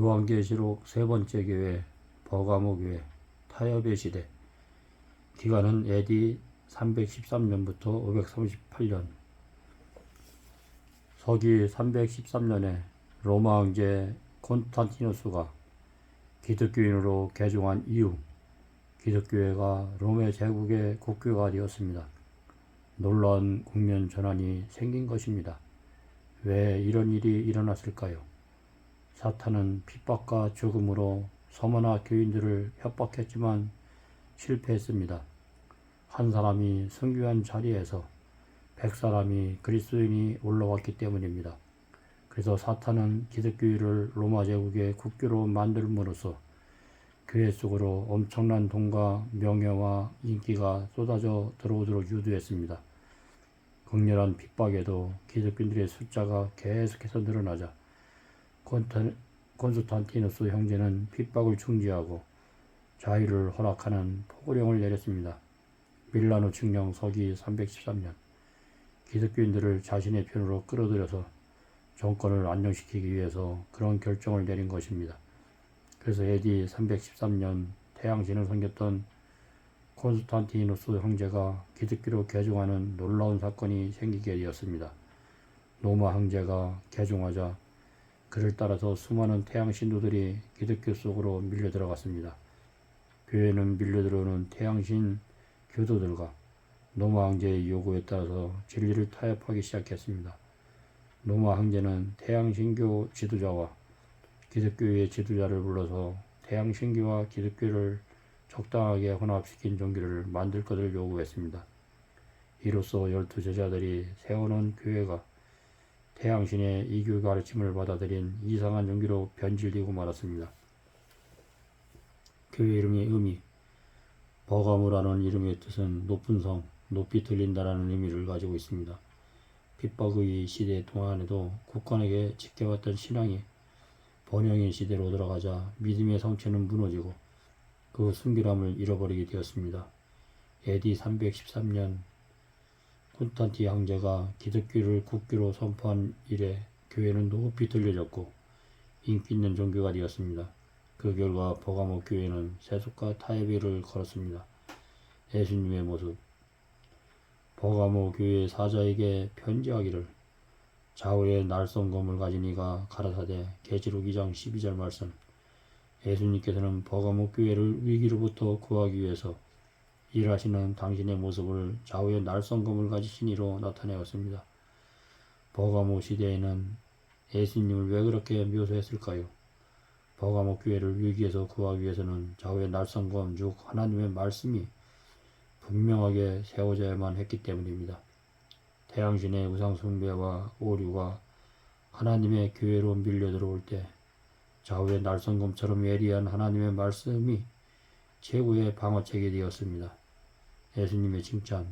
요한계시록 세 번째 교회 버가모 교회 타협의 시대. 기간은 AD 313년부터 538년. 서기 313년에 로마 황제 콘스탄티누스가 기독교인으로 개종한 이후 기독교회가 로마 제국의 국교가 되었습니다. 놀라운 국면 전환이 생긴 것입니다. 왜 이런 일이 일어났을까요? 사탄은 핍박과 죽음으로 서머나 교인들을 협박했지만 실패했습니다. 한 사람이 순교한 자리에서 100사람이 그리스도인이 올라왔기 때문입니다. 그래서 사탄은 기독교회를 로마 제국의 국교로 만들므로써 교회 속으로 엄청난 돈과 명예와 인기가 쏟아져 들어오도록 유도했습니다. 극렬한 핍박에도 기독교인들의 숫자가 계속해서 늘어나자 콘스탄티누스 형제는 핍박을 중지하고 자유를 허락하는 포고령을 내렸습니다. 밀라노 칙령 서기 313년. 기독교인들을 자신의 편으로 끌어들여서 정권을 안정시키기 위해서 그런 결정을 내린 것입니다. 그래서 AD 313년 태양신을 섬겼던 콘스탄티누스 형제가 기독교로 개종하는 놀라운 사건이 생기게 되었습니다. 로마 황제가 개종하자 그를 따라서 수많은 태양 신도들이 기독교 속으로 밀려 들어갔습니다. 교회는 밀려 들어오는 태양신 교도들과 로마 황제의 요구에 따라서 진리를 타협하기 시작했습니다. 로마 황제는 태양신교 지도자와 기독교의 지도자를 불러서 태양신교와 기독교를 적당하게 혼합시킨 종교를 만들 것을 요구했습니다. 이로써 12제자들이 세워놓은 교회가 태양신의 이교 가르침을 받아들인 이상한 종교로 변질되고 말았습니다. 교회 이름의 의미, 버가모라는 이름의 뜻은 높은 성, 높이 들린다라는 의미를 가지고 있습니다. 핍박의 시대 동안에도 국간에게 지켜왔던 신앙이 번영의 시대로 들어가자 믿음의 성체는 무너지고 그 순결함을 잃어버리게 되었습니다. AD 313년 콘스탄티 황제가 기독교를 국교로 선포한 이래 교회는 높이 들려졌고 인기 있는 종교가 되었습니다. 그 결과 버가모 교회는 세속과 타협의 길을 걸었습니다. 예수님의 모습. 버가모 교회 사자에게 편지하기를 좌우에 날성검을 가진 이가 가라사대. 계시록 2장 12절 말씀. 예수님께서는 버가모 교회를 위기로부터 구하기 위해서 일하시는 당신의 모습을 좌우에 날성검을 가지신 이로 나타내었습니다. 버가모 시대에는 예수님을 왜 그렇게 묘사했을까요? 버가모 교회를 위기에서 구하기 위해서는 좌우에 날성검 즉 하나님의 말씀이 분명하게 세워져야만 했기 때문입니다. 태양신의 우상숭배와 오류가 하나님의 교회로 밀려 들어올 때 좌우의 날성검처럼 예리한 하나님의 말씀이 최고의 방어책이 되었습니다. 예수님의 칭찬.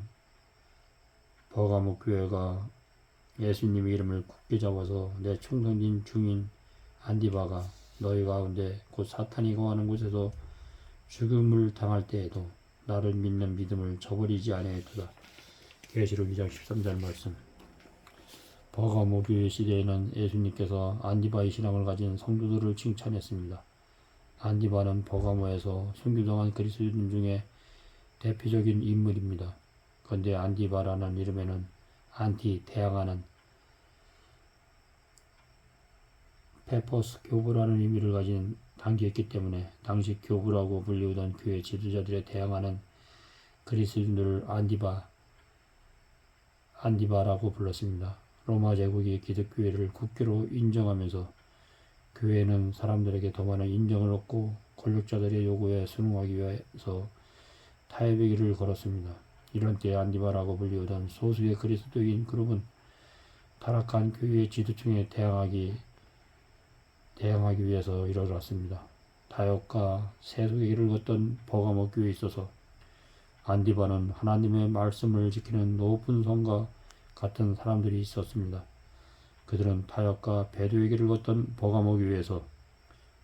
버가모 교회가 예수님의 이름을 굳게 잡아서 내 충성진 중인 안디바가 너희 가운데 곧 사탄이 거하는 곳에서 죽음을 당할 때에도 나를 믿는 믿음을 저버리지 아니하였도다. 계시록 2장 13절 말씀. 버가모 교회 시대에는 예수님께서 안디바의 신앙을 가진 성도들을 칭찬했습니다. 안디바는 버가모에서 순교당한 그리스도인 중에 대표적인 인물입니다. 그런데 안디바라는 이름에는 안티, 대항하는, 페퍼스, 교부라는 의미를 가진 단계였기 때문에 당시 교부라고 불리우던 교회 지도자들에 대항하는 그리스도인들을 안디바라고 불렀습니다. 로마 제국이 기독교회를 국교로 인정하면서 교회는 사람들에게 더 많은 인정을 얻고 권력자들의 요구에 순응하기 위해서 타협의 길을 걸었습니다. 이런 때에 안디바라고 불리우던 소수의 그리스도인 그룹은 타락한 교회의 지도층에 대항하기 위해서 일어났습니다. 타협과 세속의 길을 걷던 버가모 교회에 있어서 안디바는 하나님의 말씀을 지키는 높은 성과 같은 사람들이 있었습니다. 그들은 타협과 배도의 길을 걷던 버가모 교회에서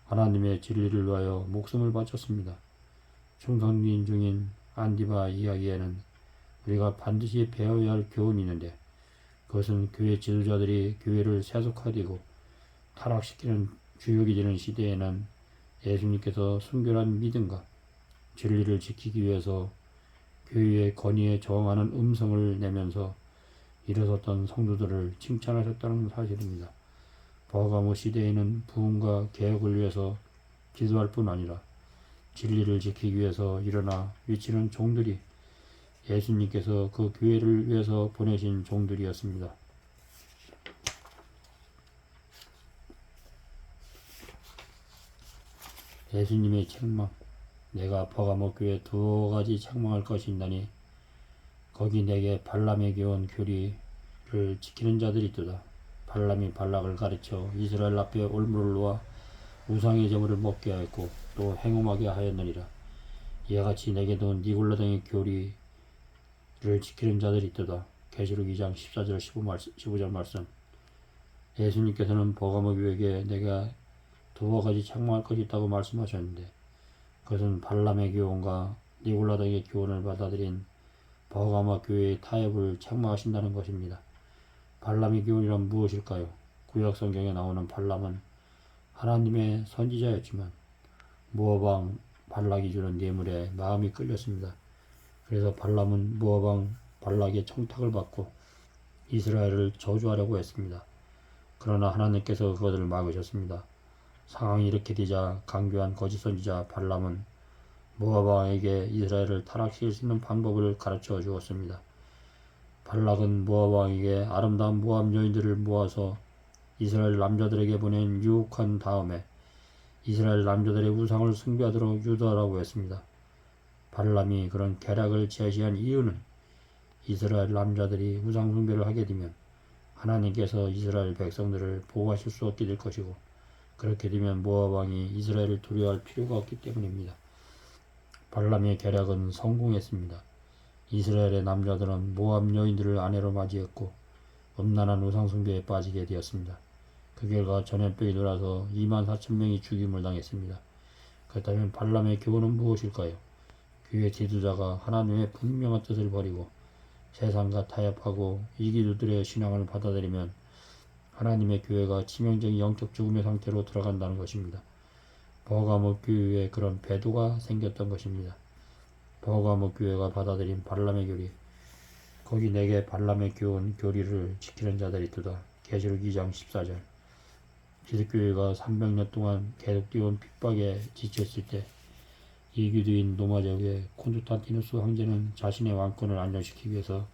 하나님의 진리를 위하여 목숨을 바쳤습니다. 충성인 중인 안디바 이야기에는 우리가 반드시 배워야 할 교훈이 있는데 그것은 교회 지도자들이 교회를 세속화되고 타락시키는 주역이 되는 시대에는 예수님께서 순결한 믿음과 진리를 지키기 위해서 교회의 권위에 저항하는 음성을 내면서 일어섰던 성도들을 칭찬하셨다는 사실입니다. 버가모 시대에는 부흥과 개혁을 위해서 기도할 뿐 아니라 진리를 지키기 위해서 일어나 외치는 종들이 예수님께서 그 교회를 위해서 보내신 종들이었습니다. 예수님의 책망. 내가 버가모 교회에 두 가지 책망할 것이 있나니 거기 내게 발람에게 온 교리를 지키는 자들이 있도다. 발람이 발락을 가르쳐 이스라엘 앞에 올무를 놓아 우상의 제물을 먹게 하였고 또 행음하게 하였느니라. 이와 같이 내게도 니골라 등의 교리를 지키는 자들이 있도다. 계시록 2장 14절 15절 말씀. 예수님께서는 버가모 교회에게 내가 두어 가지 책망할 것이 있다고 말씀하셨는데 그것은 발람의 교훈과 니골라 등의 교훈을 받아들인 버가모 교회의 타협을 책망하신다는 것입니다. 발람의 교훈이란 무엇일까요? 구약 성경에 나오는 발람은 하나님의 선지자였지만 모압 왕 발락이 주는 뇌물에 마음이 끌렸습니다. 그래서 발람은 모압 왕 발락의 청탁을 받고 이스라엘을 저주하려고 했습니다. 그러나 하나님께서 그것을 막으셨습니다. 상황이 이렇게 되자 강교한 거짓 선지자 발람은 모압 왕에게 이스라엘을 타락시킬 수 있는 방법을 가르쳐 주었습니다. 발락은 모압 왕에게 아름다운 모압 여인들을 모아서 이스라엘 남자들에게 보낸 유혹한 다음에 이스라엘 남자들의 우상을 숭배하도록 유도하라고 했습니다. 발람이 그런 계략을 제시한 이유는 이스라엘 남자들이 우상 숭배를 하게 되면 하나님께서 이스라엘 백성들을 보호하실 수 없게 될 것이고 그렇게 되면 모압 왕이 이스라엘을 두려워할 필요가 없기 때문입니다. 발람의 계략은 성공했습니다. 이스라엘의 남자들은 모압 여인들을 아내로 맞이했고 음란한 우상 숭배에 빠지게 되었습니다. 그 결과 전염병이 돌아서 24,000명이 죽임을 당했습니다. 그렇다면 발람의 교훈은 무엇일까요? 교회 지도자가 하나님의 분명한 뜻을 버리고 세상과 타협하고 이기주들의 신앙을 받아들이면 하나님의 교회가 치명적인 영적 죽음의 상태로 들어간다는 것입니다. 버가모 교회에 그런 배도가 생겼던 것입니다. 버가모 교회가 받아들인 발람의 교리, 거기 내게 발람의 교훈 교리를 지키는 자들이 있도다. 계시록 2장 14절. 기독교회가 300년 동안 계속되어온 핍박에 지쳤을 때 이기주인 로마 제국의 콘스탄티누스 황제는 자신의 왕권을 안정시키기 위해서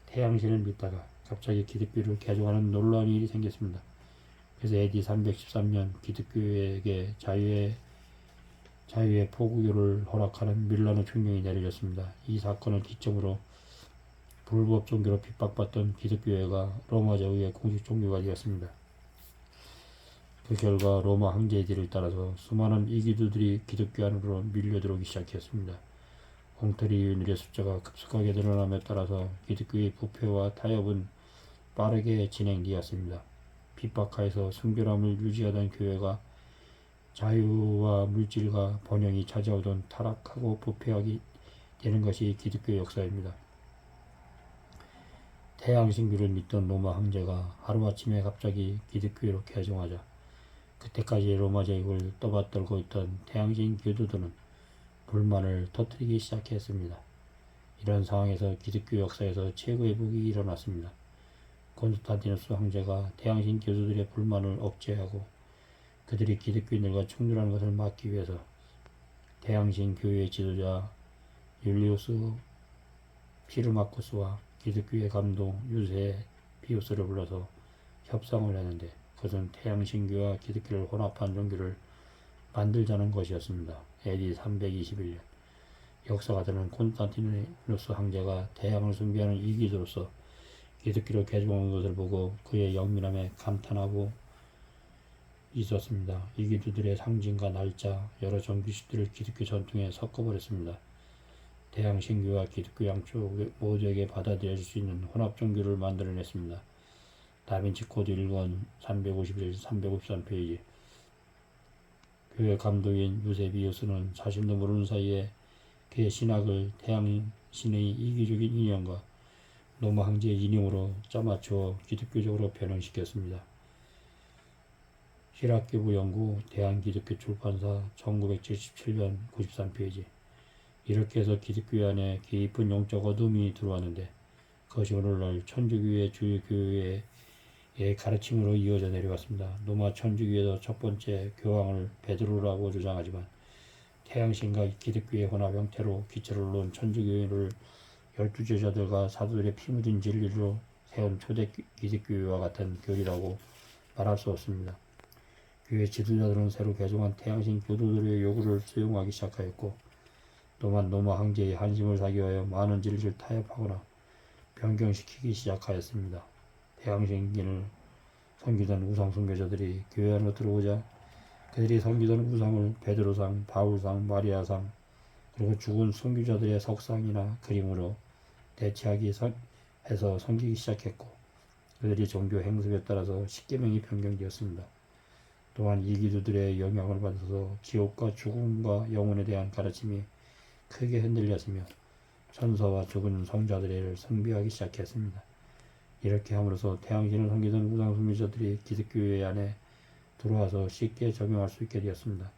태양신을 믿다가 갑자기 기독교를 개종하는 놀라운 일이 생겼습니다. 그래서 AD 313년 기독교에게 자유의 포구교를 허락하는 밀라노 총령이 내려졌습니다. 이 사건을 기점으로 불법 종교로 핍박받던 기독교회가 로마 제국의 공식 종교가 되었습니다. 그 결과 로마 황제의 뒤를 따라서 수많은 이기주들이 기독교 안으로 밀려들어오기 시작했습니다. 엉터리 유인들의 숫자가 급속하게 늘어남에 따라서 기독교의 부패와 타협은 빠르게 진행되었습니다. 핍박하에서 순결함을 유지하던 교회가 자유와 물질과 번영이 찾아오던 타락하고 부패하게 되는 것이 기독교 역사입니다. 태양신교를 믿던 로마 황제가 하루아침에 갑자기 기독교로 개종하자 그때까지 로마 제국을 떠받들고 있던 태양신 교도들은 불만을 터뜨리기 시작했습니다. 이런 상황에서 기독교 역사에서 최고의 북이 일어났습니다. 콘스탄티누스 황제가 태양신 교도들의 불만을 억제하고 그들이 기독교인들과 충돌하는 것을 막기 위해서 태양신 교회의 지도자 율리우스 피르마쿠스와 기독교의 감독 유세비우스를 불러서 협상을 했는데 그것은 태양신교와 기독교를 혼합한 종교를 만들자는 것이었습니다. AD 321년 역사가 드는 콘스탄티누스 황제가 태양을 숭배하는 이기주로서 기독교로 개종한 것을 보고 그의 영민함에 감탄하고 있었습니다. 이기주들의 상징과 날짜, 여러 종교식들을 기독교 전통에 섞어버렸습니다. 태양신교와 기독교 양쪽 모두에게 받아들여질 수 있는 혼합종교를 만들어냈습니다. 다빈치 코드 1권 351, 353페이지. 교회 감독인 유세비우스는 자신도 모르는 사이에 그의 신학을 태양신의 이기적인 인형과 로마 황제의 인형으로 짜맞추어 기독교적으로 변형시켰습니다. 실학기부 연구 대한기독교 출판사 1977년 93페이지. 이렇게 해서 기독교 안에 깊은 영적 어둠이 들어왔는데 그것이 오늘날 천주교회 주교회의 가르침으로 이어져 내려왔습니다. 노마 천주교회도 첫 번째 교황을 베드로라고 주장하지만 태양신과 기독교의 혼합 형태로 기초를 놓은 천주교회를 12제자들과 사도들의 피 묻은 진리로 세운 초대 기독교회와 같은 교리라고 말할 수 없습니다. 교회 지도자들은 새로 개종한 태양신 교도들의 요구를 수용하기 시작하였고 또한 로마 황제의 한심을 사기 위하여 많은 진리를 타협하거나 변경시키기 시작하였습니다. 태양신기를 섬기던 우상 숭배자들이 교회 안으로 들어오자 그들이 섬기던 우상을 베드로상, 바울상, 마리아상 그리고 죽은 선교자들의 석상이나 그림으로 대체하기 해서 섬기기 시작했고 그들이 종교 행습에 따라서 십계명이 변경되었습니다. 또한 이기주들의 영향을 받아서 지옥과 죽음과 영혼에 대한 가르침이 크게 흔들렸으며 천사와 죽은 성자들을 숭배하기 시작했습니다. 이렇게 함으로써 태양신을 섬기던 우상 숭배자들이 기독교회 안에 들어와서 쉽게 적용할 수 있게 되었습니다.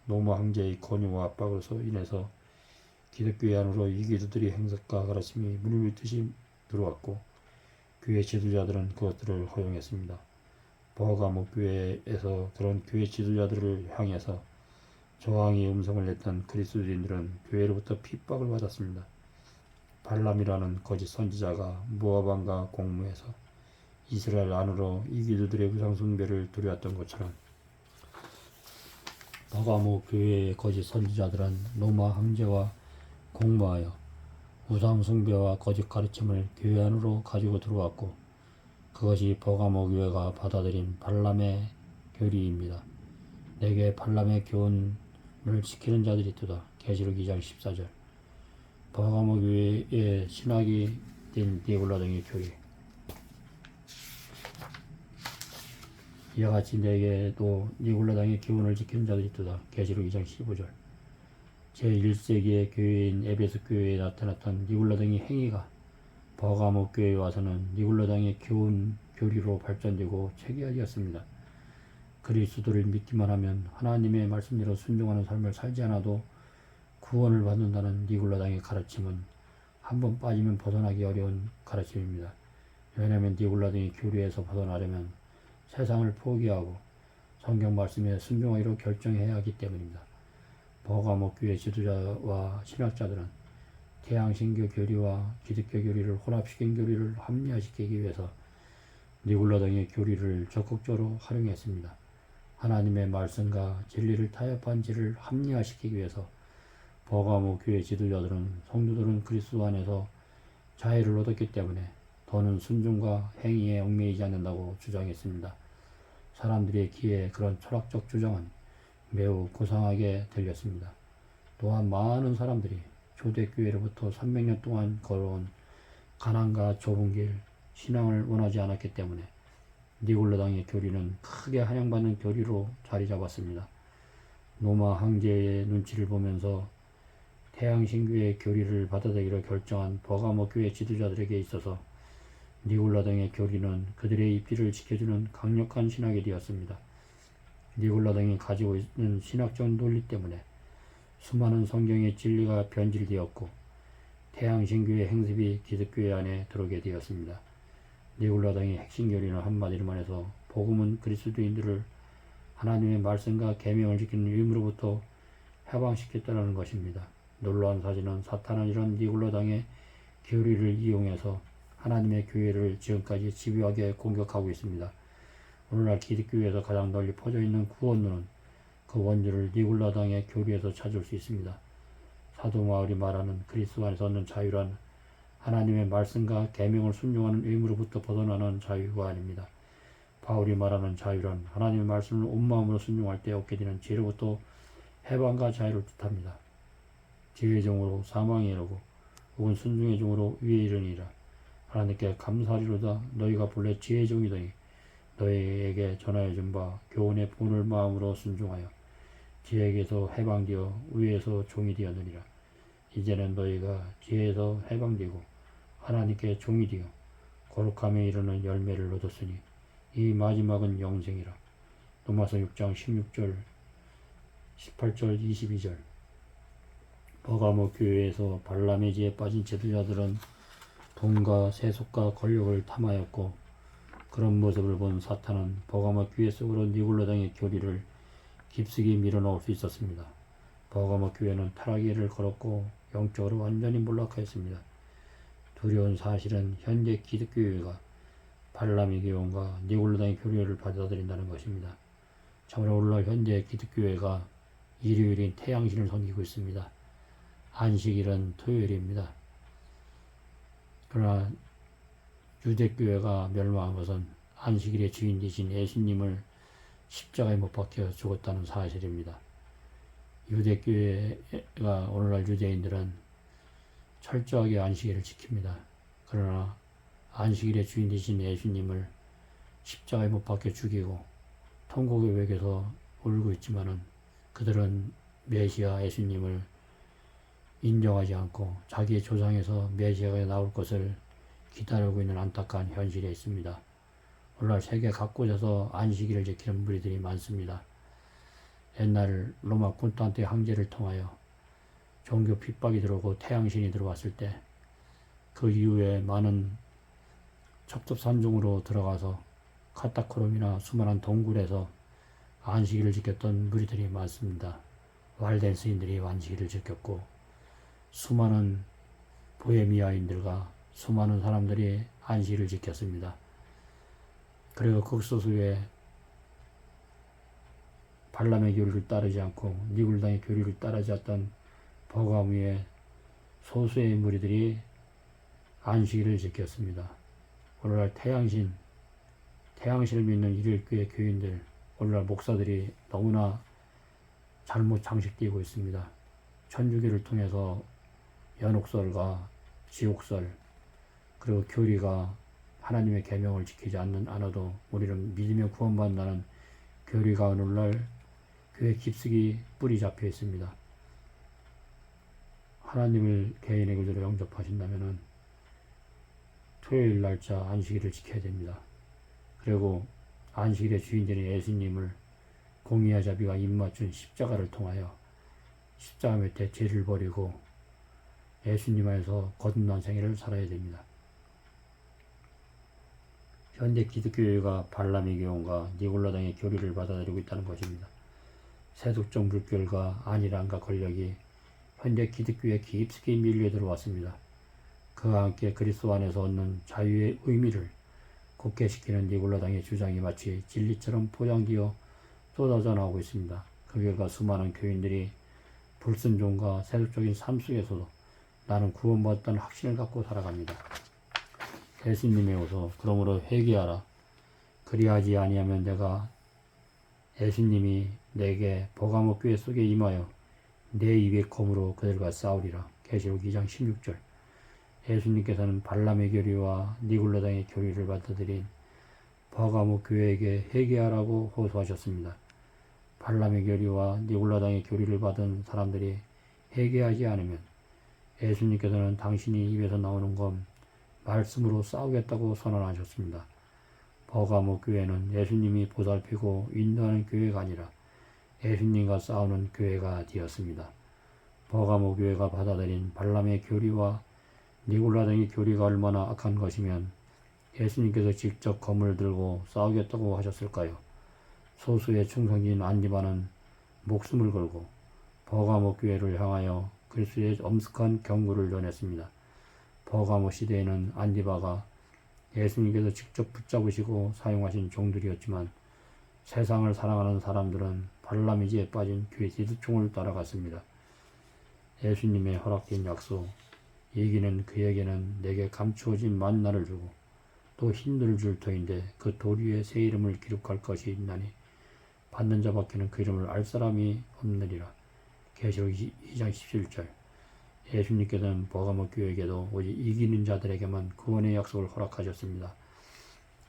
로마 황제의 권유와 압박으로 인해서 기독교회 안으로 이기주들의 행석과 가르침이 물밀듯이 들어왔고 교회 지도자들은 그것들을 허용했습니다. 버가모 교회에서 그런 교회 지도자들을 향해서 저항의 음성을 냈던 그리스도인들은 교회로부터 핍박을 받았습니다. 발람이라는 거짓 선지자가 모압 왕과 공무해서 이스라엘 안으로 이기주들의 우상 숭배를 두려웠던 것처럼 버가모 교회의 거짓 선지자들은 로마 황제와 공모하여 우상 숭배와 거짓 가르침을 교회 안으로 가지고 들어왔고 그것이 버가모 교회가 받아들인 발람의 교리입니다. 내게 발람의 교훈을 지키는 자들이 있도다. 계시록 2장 14절. 버가모 교회의 신학이 된 니골라 등의 교리. 이와 같이 내게도 니골라 당의 교훈을 지키는 자들이 있도다. 계시록 2장 15절. 제1세기의 교회인 에베소 교회에 나타났던 니골라 등의 행위가 버가모 교회에 와서는 니골라 당의 교훈 교리로 발전되고 체계화되었습니다. 그리스도를 믿기만 하면 하나님의 말씀대로 순종하는 삶을 살지 않아도 구원을 받는다는 니골라 당의 가르침은 한번 빠지면 벗어나기 어려운 가르침입니다. 왜냐하면 니골라 등의 교리에서 벗어나려면 세상을 포기하고 성경 말씀에 순종하기로 결정해야 하기 때문입니다. 버가모 교회 지도자와 신학자들은 태양신교 교리와 기독교 교리를 혼합시킨 교리를 합리화시키기 위해서 니골라 등의 교리를 적극적으로 활용했습니다. 하나님의 말씀과 진리를 타협한 지를 합리화시키기 위해서 버가모 교회 지도자들은 성도들은 그리스도 안에서 자유를 얻었기 때문에 더는 순종과 행위에 얽매이지 않는다고 주장했습니다. 사람들의 귀에 그런 철학적 주장은 매우 고상하게 들렸습니다. 또한 많은 사람들이 초대교회로부터 300년 동안 걸어온 가난과 좁은 길, 신앙을 원하지 않았기 때문에 니골라 당의 교리는 크게 환영받는 교리로 자리 잡았습니다. 로마 황제의 눈치를 보면서 태양신교의 교리를 받아들이기로 결정한 버가모 교회 지도자들에게 있어서 니골라 등의 교리는 그들의 입지를 지켜주는 강력한 신학이 되었습니다. 니골라 등이 가지고 있는 신학적 논리 때문에 수많은 성경의 진리가 변질되었고 태양신교의 행습이 기독교회 안에 들어오게 되었습니다. 니골라 등의 핵심 교리는 한마디로 말해서 복음은 그리스도인들을 하나님의 말씀과 계명을 지키는 의무로부터 해방시켰다는 것입니다. 놀라운 사실은 사탄은 이런 니골라 당의 교리를 이용해서 하나님의 교회를 지금까지 집요하게 공격하고 있습니다. 오늘날 기독교회에서 가장 널리 퍼져 있는 구원론은 그 원조를 니골라 당의 교리에서 찾을 수 있습니다. 사도 바울이 말하는 그리스도 안에서 얻는 자유란 하나님의 말씀과 계명을 순종하는 의무로부터 벗어나는 자유가 아닙니다. 바울이 말하는 자유란 하나님의 말씀을 온 마음으로 순종할 때 얻게 되는 지혜로부터 해방과 자유를 뜻합니다. 지혜의 종으로 사망에 이르고 혹은 순종의 종으로 위에 이르니라. 하나님께 감사하리로다. 너희가 본래 지혜의 종이더니 너희에게 전하여 준 바 교훈의 본을 마음으로 순종하여 지혜에게서 해방되어 위에서 종이 되었느니라. 이제는 너희가 지혜에서 해방되고 하나님께 종이 되어 거룩함에 이르는 열매를 얻었으니 이 마지막은 영생이라. 로마서 6장 16절 18절 22절. 버가모 교회에서 발람의 지에 빠진 지도자들은 돈과 세속과 권력을 탐하였고, 그런 모습을 본 사탄은 버가모 교회 속으로 니골라당의 교리를 깊숙이 밀어넣을 수 있었습니다. 버가모 교회는 타락의 길을 걸었고 영적으로 완전히 몰락하였습니다. 두려운 사실은 현재 기독교회가 발람의 교훈과 니골라당의 교리를 받아들인다는 것입니다. 참으로 오늘날 현재 기독교회가 일요일인 태양신을 섬기고 있습니다. 안식일은 토요일입니다. 그러나 유대교회가 멸망한 것은 안식일의 주인 되신 예수님을 십자가에 못 박혀 죽었다는 사실입니다. 유대교회가 오늘날 유대인들은 철저하게 안식일을 지킵니다. 그러나 안식일의 주인 되신 예수님을 십자가에 못 박혀 죽이고 통곡의 외에서 울고 있지만은 그들은 메시아 예수님을 인정하지 않고 자기의 조상에서 메시아가 나올 것을 기다리고 있는 안타까운 현실에 있습니다. 오늘날 세계 각곳에서 안식일을 지키는 무리들이 많습니다. 옛날 로마 콘스탄테 황제를 통하여 종교 핍박이 들어오고 태양신이 들어왔을 때 그 이후에 많은 첩첩산중으로 들어가서 카타코름이나 수많은 동굴에서 안식일을 지켰던 무리들이 많습니다. 왈덴 스님들이 안식일을 지켰고 수많은 보헤미아인들과 수많은 사람들이 안식일을 지켰습니다. 그리고 극소수의 발람의 교리를 따르지 않고 니골당의 교리를 따르지 않던 버가모의 소수의 무리들이 안식일을 지켰습니다. 오늘날 태양신을 믿는 일요일교회 교인들, 오늘날 목사들이 너무나 잘못 장식되고 있습니다. 천주교를 통해서 연옥설과 지옥설, 그리고 교리가 하나님의 계명을 지키지 않아도 우리는 믿으며 구원받는다는 교리가 오늘날 교회 깊숙이 뿌리 잡혀 있습니다. 하나님을 개인의 구주로 영접하신다면 토요일 날짜 안식일을 지켜야 됩니다. 그리고 안식일의 주인되는 예수님을 공의와 자비가 입맞춘 십자가를 통하여 십자가 밑에 죄를 버리고 예수님 안에서 거듭난 생애를 살아야 됩니다. 현대 기독교회가 발람의 교훈과 니골라당의 교리를 받아들이고 있다는 것입니다. 세속적 물결과 안일함과 권력이 현대 기독교에 깊숙이 밀려 들어왔습니다. 그와 함께 그리스도 안에서 얻는 자유의 의미를 곡해시키는 니골라당의 주장이 마치 진리처럼 포장되어 쏟아져 나오고 있습니다. 그 결과 수많은 교인들이 불순종과 세속적인 삶 속에서도 나는 구원받았다는 확신을 갖고 살아갑니다. 예수님이 오서 그러므로 회개하라. 그리하지 아니하면 내가 예수님이 내게 버가모 교회 속에 임하여 내 입의 검으로 그들과 싸우리라. 계시록 2장 16절. 예수님께서는 발람의 교리와 니골라당의 교리를 받아들인 버가모 교회에게 회개하라고 호소하셨습니다. 발람의 교리와 니골라당의 교리를 받은 사람들이 회개하지 않으면 예수님께서는 당신이 입에서 나오는 건 말씀으로 싸우겠다고 선언하셨습니다. 버가모 교회는 예수님이 보살피고 인도하는 교회가 아니라 예수님과 싸우는 교회가 되었습니다. 버가모 교회가 받아들인 발람의 교리와 니골라당의 교리가 얼마나 악한 것이면 예수님께서 직접 검을 들고 싸우겠다고 하셨을까요? 소수의 충성인 안디바는 목숨을 걸고 버가모 교회를 향하여 그리스도의 엄숙한 경고를 전했습니다. 버가모 시대에는 안디바가 예수님께서 직접 붙잡으시고 사용하신 종들이었지만 세상을 사랑하는 사람들은 발람의 지에 빠진 교회 지도총을 따라갔습니다. 예수님의 허락된 약속, 이기는 그에게는 내게 감추어진 만나를 주고 또 흰돌을 줄 터인데 그 돌 위에 새 이름을 기록할 것이 있나니 받는 자밖에는 그 이름을 알 사람이 없느니라. 계시록 2장 17절. 예수님께서는 버가모 교회에게도 오직 이기는 자들에게만 구원의 약속을 허락하셨습니다.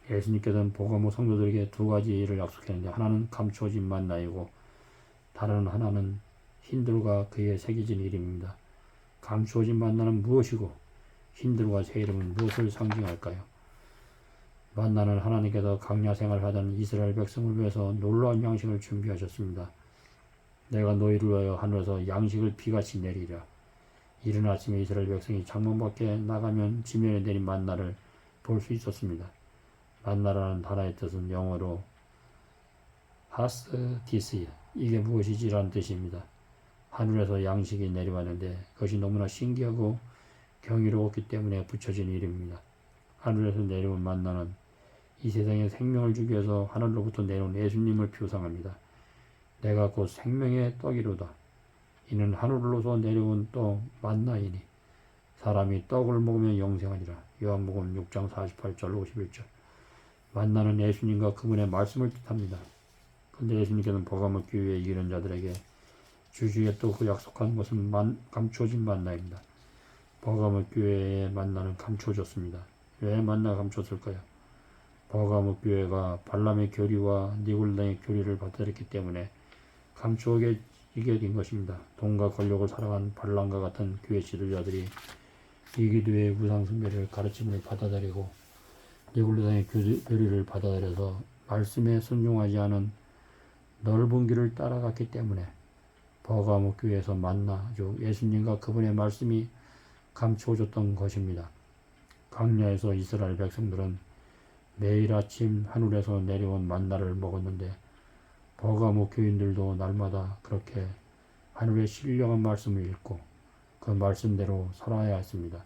예수님께서는 버가모 성도들에게 두 가지 일을 약속했는데 하나는 감추어진 만나이고 다른 하나는 흰돌과 그의 새겨진 이름입니다. 감추어진 만나는 무엇이고 흰돌과 새 이름은 무엇을 상징할까요? 만나는 하나님께서 광야 생활하던 이스라엘 백성을 위해서 놀라운 양식을 준비하셨습니다. 내가 너희를 위하여 하늘에서 양식을 비같이 내리리라. 이른 아침에 이스라엘 백성이 창문 밖에 나가면 지면에 내린 만나를 볼 수 있었습니다. 만나라는 단어의 뜻은 영어로 하스디스, 이게 무엇이지라는 뜻입니다. 하늘에서 양식이 내려왔는데 그것이 너무나 신기하고 경이로웠기 때문에 붙여진 이름입니다. 하늘에서 내려온 만나는 이 세상에 생명을 주기 위해서 하늘로부터 내려온 예수님을 표상합니다. 내가 곧 생명의 떡이로다. 이는 하늘로서 내려온 떡 만나이니 사람이 떡을 먹으면 영생하리라. 요한복음 6장 48절 51절. 만나는 예수님과 그분의 말씀을 뜻합니다. 그런데 예수님께서는 버가모 교회에 이기는 자들에게 주주에 또 그 약속한 것은 감추어진 만나입니다. 버가모 교회의 만나는 감추어졌습니다. 왜 만나가 감추었을까요? 버가모 교회가 발람의 교리와 니골라의 교리를 받아들였기 때문에 감추어지게 된 것입니다. 돈과 권력을 사랑한 발람과 같은 교회 지도자들이 이 기도의 우상숭배를 가르침을 받아들이고 니골라의 교리를 받아들여서 말씀에 순종하지 않은 넓은 길을 따라갔기 때문에 버가모 교회에서 만나, 즉 예수님과 그분의 말씀이 감추어졌던 것입니다. 광야에서 이스라엘 백성들은 매일 아침 하늘에서 내려온 만나를 먹었는데 버가모 교인들도 날마다 그렇게 하늘의 신령한 말씀을 읽고 그 말씀대로 살아야 했습니다.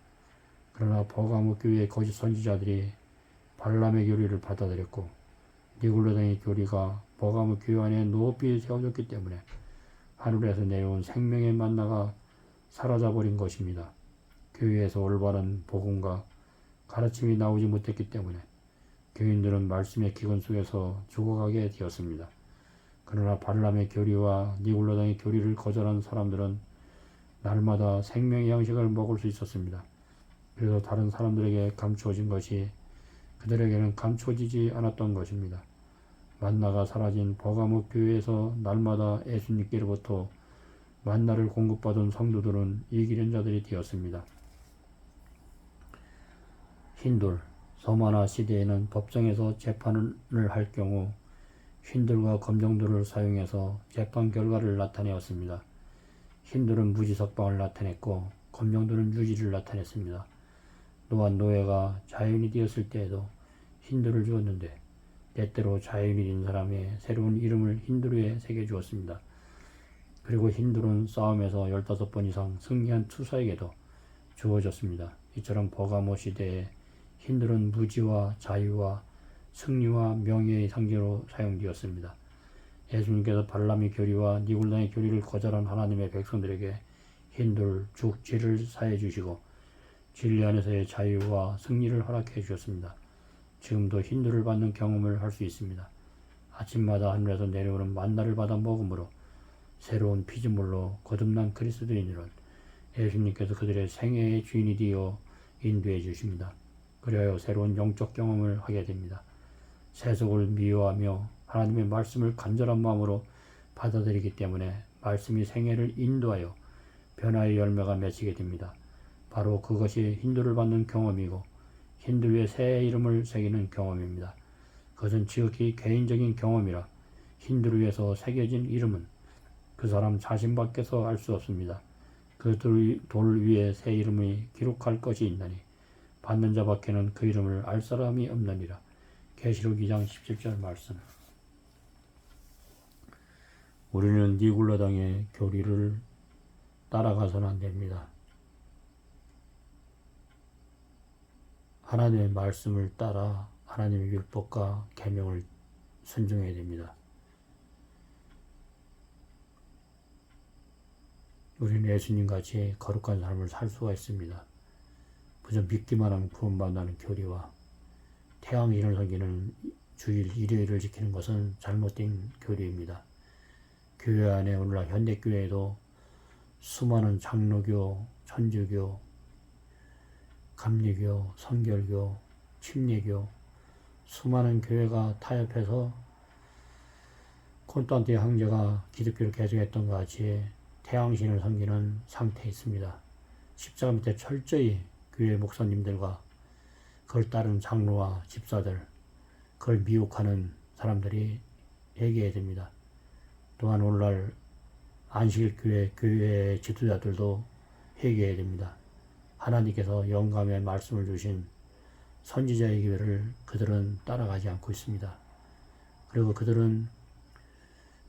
그러나 버가모 교회의 거짓 선지자들이 발람의 교리를 받아들였고 니골라당의 교리가 버가모 교회 안에 높이 세워졌기 때문에 하늘에서 내려온 생명의 만나가 사라져버린 것입니다. 교회에서 올바른 복음과 가르침이 나오지 못했기 때문에 교인들은 말씀의 기근 속에서 죽어가게 되었습니다. 그러나 발람의 교리와 니골라당의 교리를 거절한 사람들은 날마다 생명의 양식을 먹을 수 있었습니다. 그래서 다른 사람들에게 감추어진 것이 그들에게는 감추어지지 않았던 것입니다. 만나가 사라진 버가모 교회에서 날마다 예수님께로부터 만나를 공급받은 성도들은 이기는 자들이 되었습니다. 흰돌, 서마나 시대에는 법정에서 재판을 할 경우 흰돌과 검정돌을 사용해서 재판 결과를 나타내었습니다. 흰돌은 무지석방을 나타냈고 검정돌은 유지를 나타냈습니다. 또한 노예가 자연이 되었을 때에도 흰돌을 주었는데 때때로 자연이 된 사람의 새로운 이름을 흰돌에 새겨주었습니다. 그리고 흰돌은 싸움에서 15번 이상 승리한 투사에게도 주어졌습니다. 이처럼 버가모 시대에 흰돌은 무지와 자유와 승리와 명예의 상징으로 사용되었습니다. 예수님께서 발람의 교리와 니골라의 교리를 거절한 하나님의 백성들에게 흰돌, 즉 죄를 사해 주시고 진리 안에서의 자유와 승리를 허락해 주셨습니다. 지금도 흰돌을 받는 경험을 할 수 있습니다. 아침마다 하늘에서 내려오는 만나를 받아 먹음으로 새로운 피조물로 거듭난 그리스도인들은 예수님께서 그들의 생애의 주인이 되어 인도해 주십니다. 그리하여 새로운 영적 경험을 하게 됩니다. 세속을 미워하며 하나님의 말씀을 간절한 마음으로 받아들이기 때문에 말씀이 생애를 인도하여 변화의 열매가 맺히게 됩니다. 바로 그것이 흰돌을 받는 경험이고 흰돌 위에 새 이름을 새기는 경험입니다. 그것은 지극히 개인적인 경험이라 흰돌 위에서 새겨진 이름은 그 사람 자신 밖에서 알 수 없습니다. 그 돌 위에 새 이름이 기록할 것이 있나니 받는 자밖에는 그 이름을 알 사람이 없느니라. 계시록 2장 17절 말씀. 우리는 니골라당의 교리를 따라가서는 안 됩니다. 하나님의 말씀을 따라 하나님의 율법과 계명을 순종해야 됩니다. 우리는 예수님같이 거룩한 삶을 살 수가 있습니다. 그저 믿기만 하면 구원받는다는 교리와 태양인을 섬기는 주일 일요일을 지키는 것은 잘못된 교리입니다. 교회 안에 오늘날 현대교회에도 수많은 장로교, 천주교, 감리교, 성결교, 침례교 수많은 교회가 타협해서 콘스탄티노 황제가 기독교를 개종했던 것 같이 태양신을 섬기는 상태에 있습니다. 십자가 밑에 철저히 교회 목사님들과 그걸 따른 장로와 집사들 그걸 미혹하는 사람들이 회개해야 됩니다. 또한 오늘날 안식일교회 교회 지도자들도 회개해야 됩니다. 하나님께서 영감의 말씀을 주신 선지자의 교회를 그들은 따라가지 않고 있습니다. 그리고 그들은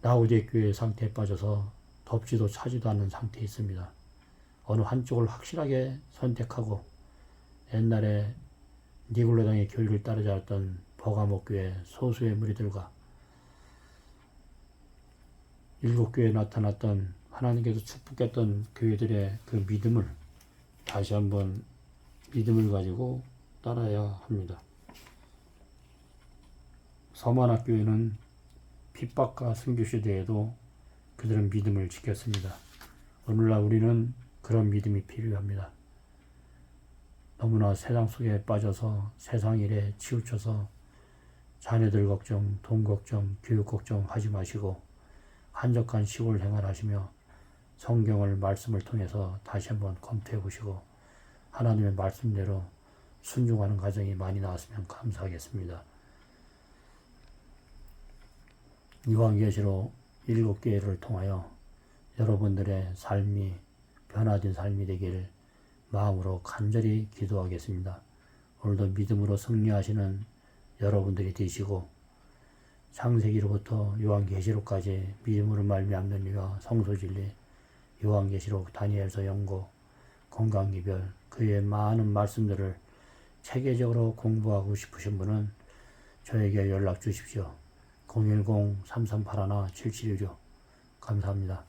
라오디게 교회의 상태에 빠져서 덮지도 차지도 않는 상태에 있습니다. 어느 한쪽을 확실하게 선택하고 옛날에 니골라당의 교리를 따르지 않았던 버가모 교회 소수의 무리들과 일곱 교회에 나타났던 하나님께서 축복했던 교회들의 그 믿음을 다시 한번 믿음을 가지고 따라야 합니다. 서만학 교회는 핍박과 순교 시대에도 그들은 믿음을 지켰습니다. 오늘날 우리는 그런 믿음이 필요합니다. 너무나 세상 속에 빠져서 세상 일에 치우쳐서 자녀들 걱정, 돈 걱정, 교육 걱정 하지 마시고 한적한 시골 생활하시며 성경을 말씀을 통해서 다시 한번 검토해 보시고 하나님의 말씀대로 순종하는 가정이 많이 나왔으면 감사하겠습니다. 요한계시록 7개를 통하여 여러분들의 삶이 변화된 삶이 되기를 마음으로 간절히 기도하겠습니다. 오늘도 믿음으로 승리하시는 여러분들이 되시고 창세기로부터 요한계시록까지 믿음으로 말미암는 이와 성소진리, 요한계시록, 다니엘서, 연고, 건강이별 그 외 많은 말씀들을 체계적으로 공부하고 싶으신 분은 저에게 연락 주십시오. 010-3381-7716 감사합니다.